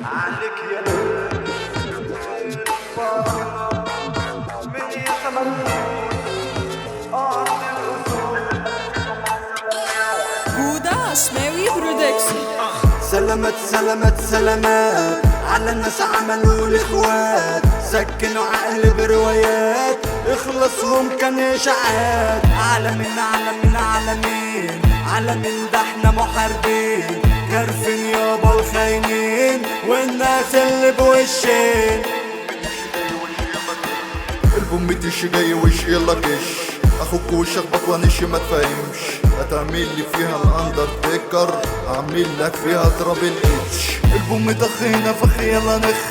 عليك يا من يتمنون أرض الأصول. جودة عشماوي برودكشن. سلامات سلامات سلامات على الناس عملوا الاخوات، سكنوا عقل بروايات اخلصهم كان اشاعات. عالمين عالمين عالمين عالمين، ده احنا محاربين كارفين يابا الخاينين والناس اللي بوشين. البوم تش جاي وش يلا كش، اخوك وشك بطوانش ما تفهمش، هتعمل لي فيها الاندر تيكر اعمل لك فيها تراب الاتش. البوم دخينا فخ يلا نخ،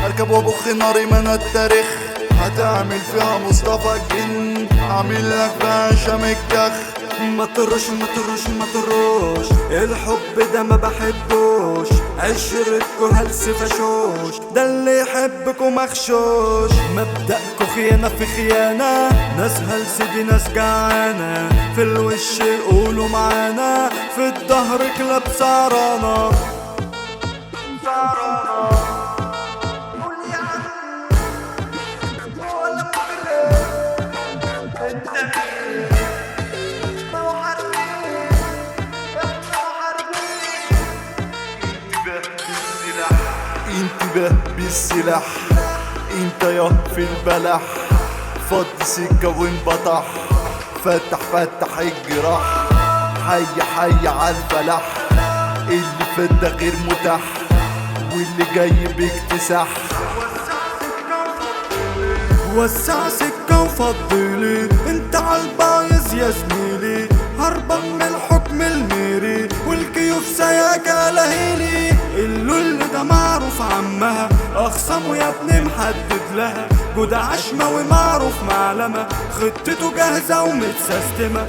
اركب وابخ ناري من التاريخ، هتعمل فيها مصطفى الجن اعمل لك فيها هشام الكخ. ما تروش ما تروش ما تروش، الحب ده ما بحبوش، عشرتكو هلس فشوش، ده اللي يحبكو مخشوش. مبدأكو خيانة في خيانة، ناس هلس دي ناس جعانة، في الوش يقولوا معانا، في الظهر كلاب سعرانة. قول يا عم ولا مغرب انت مين؟ محاربين احنا محاربين. انتباه بالسلاح انت يا في البلح، فض سكة وانبطح، فتح فتح الجراح، حي حي عالفلاح، اللي فات ده غير متاح واللي جاي باكتساح. وسع سكة وفضلي انت عالبايظ يا زميلي، هربان من الحكم الميري والكيوف سياك لهيلي. اللول ده معروف عمها، اخصمه يا ابني محدد لها، جودة عشماوي معروف معلمة، خطته جاهزة ومتسيستمة.